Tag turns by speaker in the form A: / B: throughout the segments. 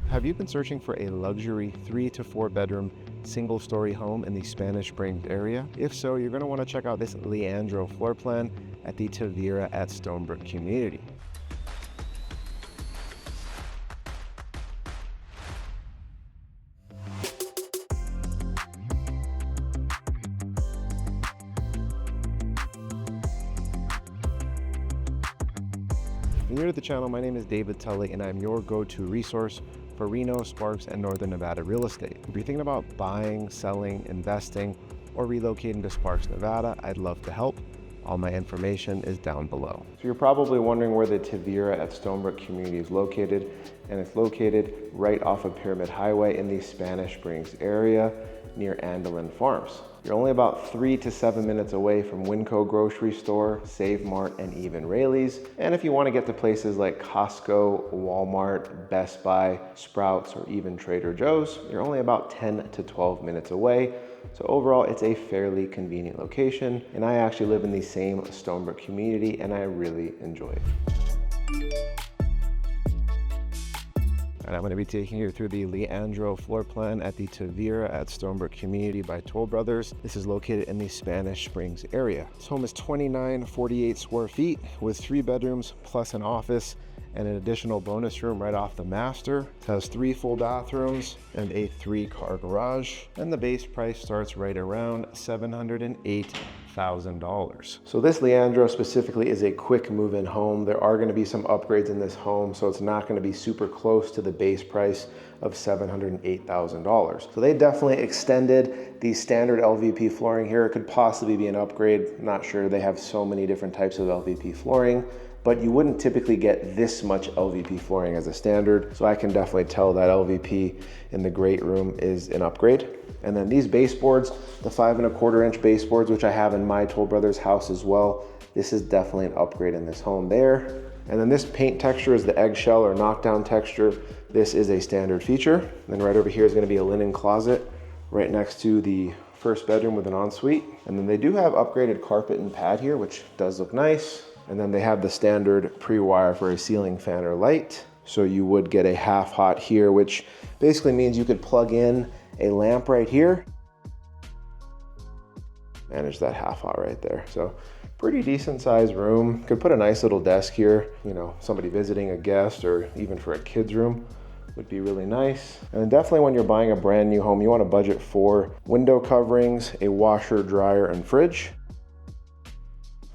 A: Have you been searching for a luxury 3 to 4 bedroom single story home in the Spanish Springs area? If so, you're going to want to check out this Leandro floor plan at the Tavira at Stonebrook community. If you're new to the channel, my name is Tully and I'm your go-to resource for Reno, Sparks, and Northern Nevada real estate. If you're thinking about buying, selling, investing, or relocating to Sparks, Nevada, I'd love to help. All my information is down below. So you're probably wondering where the Tavira at Stonebrook community is located, and it's located right off of Pyramid Highway in the Spanish Springs area near Andelin Farms. You're only about 3 to 7 minutes away from Winco Grocery Store, Save Mart, and even Raley's. And if you want to get to places like Costco, Walmart, Best Buy, Sprouts, or even Trader Joe's, you're only about 10 to 12 minutes away. So overall, it's a fairly convenient location. And I actually live in the same Stonebrook community and I really enjoy it. And I'm going to be taking you through the Leandro floor plan at the Tavira at Stonebrook community by Toll Brothers. This is located in the Spanish Springs area. This home is 2948 square feet with 3 bedrooms plus an office and an additional bonus room right off the master. It has 3 full bathrooms and a 3-car garage. And the base price starts right around $708,000. So this Leandro specifically is a quick move-in home. There are going to be some upgrades in this home, so it's not going to be super close to the base price of $708,000. So they definitely extended the standard LVP flooring here. It could possibly be an upgrade. Not sure. They have so many different types of LVP flooring, but you wouldn't typically get this much LVP flooring as a standard. So I can definitely tell that LVP in the great room is an upgrade. And then these baseboards, the 5 1/4 inch baseboards, which I have in my Toll Brothers house as well, this is definitely an upgrade in this home there. And then this paint texture is the eggshell or knockdown texture. This is a standard feature. And then right over here is going to be a linen closet right next to the first bedroom with an ensuite. And then they do have upgraded carpet and pad here, which does look nice. And then they have the standard pre-wire for a ceiling fan or light. So you would get a half hot here, which basically means you could plug in a lamp right here. Manage that half hot right there. So pretty decent sized room. Could put a nice little desk here, you know, somebody visiting, a guest, or even for a kid's room would be really nice. And then definitely when you're buying a brand new home, you want to budget for window coverings, a washer, dryer, and fridge.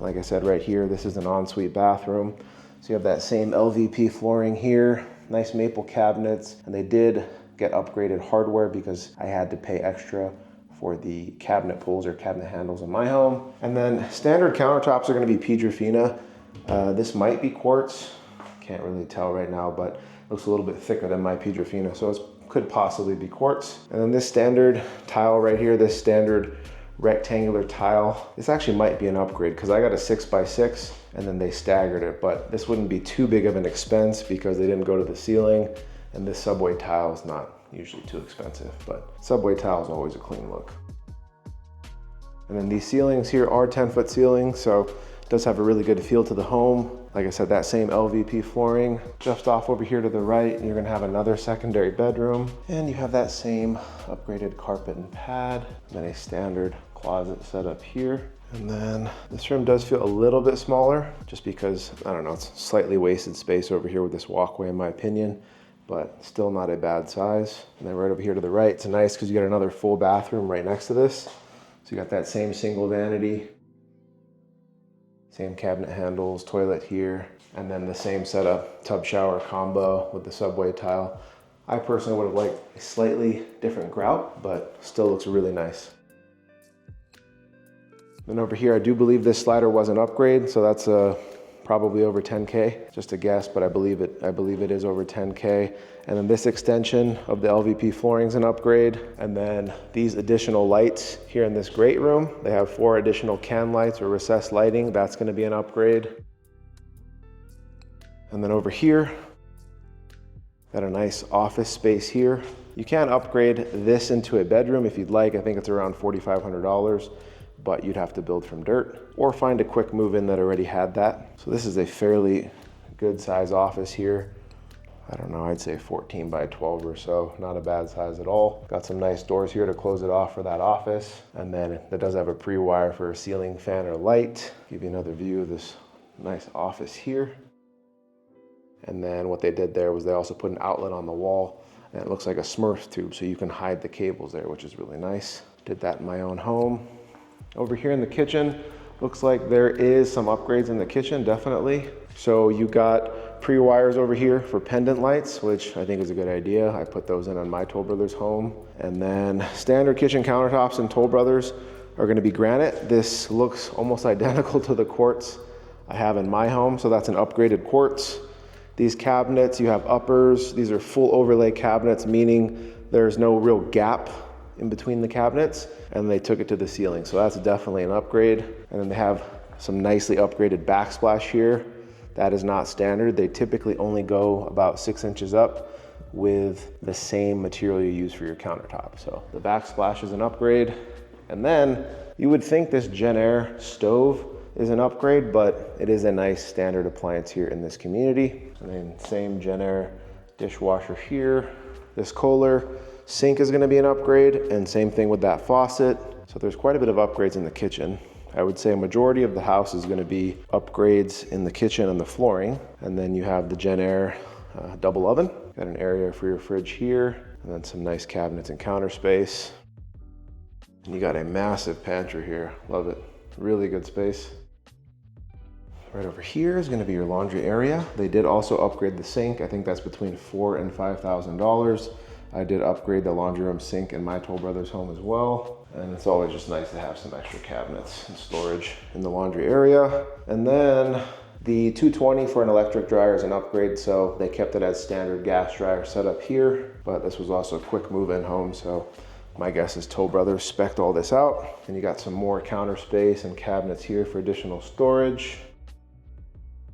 A: Like I said, right here, this is an ensuite bathroom. So you have that same LVP flooring here, nice maple cabinets, and they did get upgraded hardware because I had to pay extra for the cabinet pulls or cabinet handles in my home. And then standard countertops are going to be Piedrafina. This might be quartz. Can't really tell right now, but looks a little bit thicker than my Piedrafina, so it could possibly be quartz. And then this standard tile right here, this standard rectangular tile, this actually might be an upgrade because I got a 6x6 and then they staggered it, but this wouldn't be too big of an expense because they didn't go to the ceiling, and this subway tile is not usually too expensive, but subway tile is always a clean look. And then these ceilings here are 10-foot ceilings, so it does have a really good feel to the home. Like I said, that same LVP flooring. Just off over here to the right, you're gonna have another secondary bedroom, and you have that same upgraded carpet and pad, and then a standard closet set up here. And then this room does feel a little bit smaller just because, I don't know, it's slightly wasted space over here with this walkway in my opinion, but still not a bad size. And then right over here to the right, it's nice because you got another full bathroom right next to this. So you got that same single vanity, same cabinet handles, toilet here, and then the same setup, tub shower combo with the subway tile. I personally would have liked a slightly different grout, but still looks really nice. Then over here, I do believe this slider was an upgrade, so that's probably over 10K. Just a guess, but I believe it is over 10K. And then this extension of the LVP flooring is an upgrade. And then these additional lights here in this great room, they have 4 additional can lights or recessed lighting. That's going to be an upgrade. And then over here, got a nice office space here. You can upgrade this into a bedroom if you'd like. I think it's around $4,500. But you'd have to build from dirt or find a quick move-in that already had that. So this is a fairly good size office here. I don't know, I'd say 14 by 12 or so. Not a bad size at all. Got some nice doors here to close it off for that office. And then it does have a pre-wire for a ceiling fan or light. Give you another view of this nice office here. And then what they did there was they also put an outlet on the wall, and it looks like a Smurf tube, so you can hide the cables there, which is really nice. Did that in my own home. Over here in the kitchen, looks like there is some upgrades in the kitchen, definitely. So you got pre-wires over here for pendant lights, which I think is a good idea. I put those in on my Toll Brothers home. And then standard kitchen countertops in Toll Brothers are gonna be granite. This looks almost identical to the quartz I have in my home, so that's an upgraded quartz. These cabinets, you have uppers. These are full overlay cabinets, meaning there's no real gap in between the cabinets, and they took it to the ceiling. So that's definitely an upgrade. And then they have some nicely upgraded backsplash here. That is not standard. They typically only go about 6 inches up with the same material you use for your countertop. So the backsplash is an upgrade. And then you would think this Genair stove is an upgrade, but it is a nice standard appliance here in this community. And then same Genair dishwasher here. This Kohler sink is gonna be an upgrade, and same thing with that faucet. So there's quite a bit of upgrades in the kitchen. I would say a majority of the house is gonna be upgrades in the kitchen and the flooring. And then you have the Genair double oven. Got an area for your fridge here, and then some nice cabinets and counter space. And you got a massive pantry here. Love it. Really good space. Right over here is gonna be your laundry area. They did also upgrade the sink. I think that's between $4,000 and $5,000. I did upgrade the laundry room sink in my Toll Brothers home as well. And it's always just nice to have some extra cabinets and storage in the laundry area. And then the 220 for an electric dryer is an upgrade, so they kept it as standard gas dryer setup here. But this was also a quick move-in home, so my guess is Toll Brothers spec'd all this out. And you got some more counter space and cabinets here for additional storage.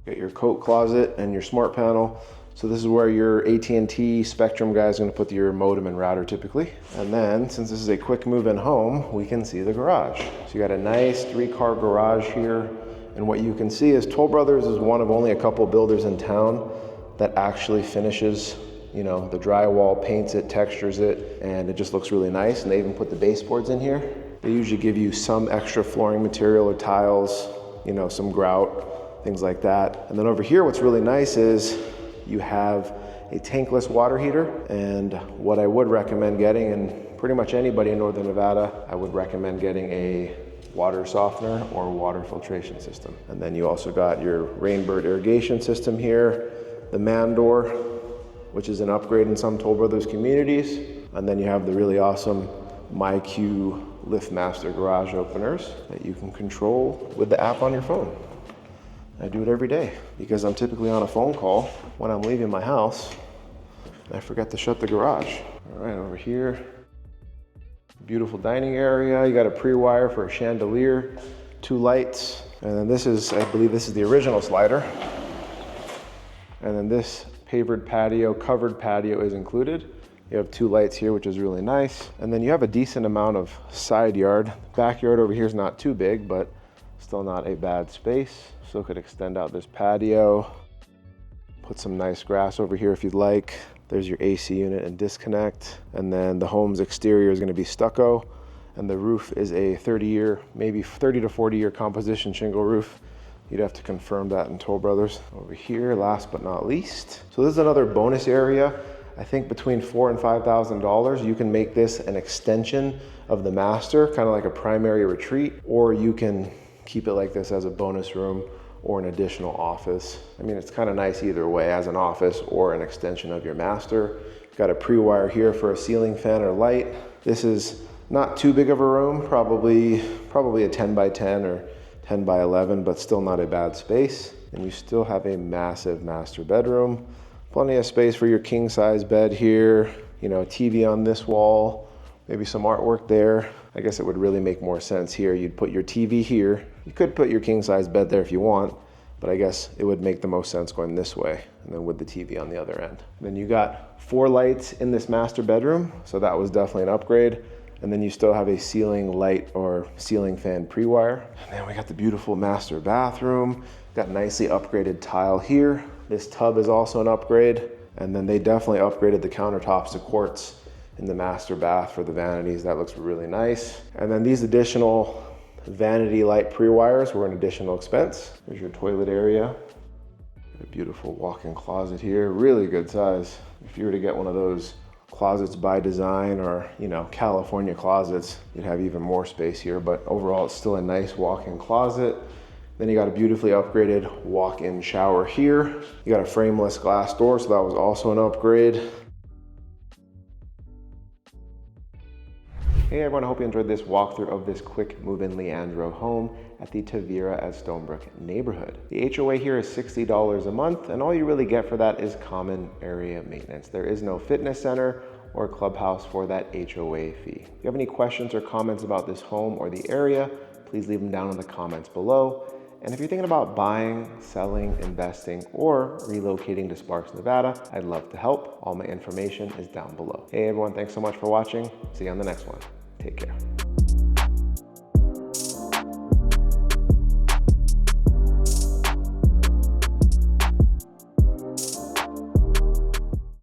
A: Got your coat closet and your smart panel. So this is where your AT&T Spectrum guy is going to put your modem and router typically. And then since this is a quick move-in home, we can see the garage. So you got a nice 3-car garage here. And what you can see is Toll Brothers is one of only a couple builders in town that actually finishes, you know, the drywall, paints it, textures it, and it just looks really nice. And they even put the baseboards in here. They usually give you some extra flooring material or tiles, you know, some grout, things like that. And then over here, what's really nice is you have a tankless water heater. And what I would recommend getting, and pretty much anybody in Northern Nevada, I would recommend getting a water softener or water filtration system. And then you also got your Rainbird irrigation system here, the man door, which is an upgrade in some Toll Brothers communities. And then you have the really awesome MyQ LiftMaster garage openers that you can control with the app on your phone. I do it every day because I'm typically on a phone call when I'm leaving my house and I forget to shut the garage. All right, over here, beautiful dining area. You got a pre-wire for a chandelier, 2 lights. And then this is, I believe this is the original slider. And then this pavered patio, covered patio is included. You have 2 lights here, which is really nice. And then you have a decent amount of side yard. Backyard over here is not too big, but still not a bad space. Still could extend out this patio. Put some nice grass over here if you'd like. There's your AC unit and disconnect. And then the home's exterior is gonna be stucco. And the roof is a 30-year, maybe 30 to 40-year composition shingle roof. You'd have to confirm that in Toll Brothers. Over here, last but not least. So this is another bonus area. I think between $4,000 and $5,000, you can make this an extension of the master, kind of like a primary retreat, or you can keep it like this as a bonus room or an additional office. I mean, it's kind of nice either way, as an office or an extension of your master. Got a pre-wire here for a ceiling fan or light. This is not too big of a room, probably a 10 by 10 or 10 by 11, but still not a bad space. And you still have a massive master bedroom. Plenty of space for your king size bed here, you know, TV on this wall, maybe some artwork there. I guess it would really make more sense here. You'd put your TV here. You could put your king size bed there if you want, but I guess it would make the most sense going this way and then with the TV on the other end. Then you got 4 lights in this master bedroom, so that was definitely an upgrade. And then you still have a ceiling light or ceiling fan pre-wire. And then we got the beautiful master bathroom. Got nicely upgraded tile here. This tub is also an upgrade. And then they definitely upgraded the countertops to quartz in the master bath for the vanities. That looks really nice. And then these additional vanity light pre-wires were an additional expense. There's your toilet area. A beautiful walk-in closet here, really good size. If you were to get one of those closets by design or, you know, California closets, you'd have even more space here, but overall it's still a nice walk-in closet. Then you got a beautifully upgraded walk-in shower here. You got a frameless glass door, so that was also an upgrade. Hey everyone, I hope you enjoyed this walkthrough of this quick move-in Leandro home at the Tavira at Stonebrook neighborhood. The HOA here is $60 a month, and all you really get for that is common area maintenance. There is no fitness center or clubhouse for that HOA fee. If you have any questions or comments about this home or the area, please leave them down in the comments below. And if you're thinking about buying, selling, investing, or relocating to Sparks, Nevada, I'd love to help. All my information is down below. Hey everyone, thanks so much for watching. See you on the next one. Take care.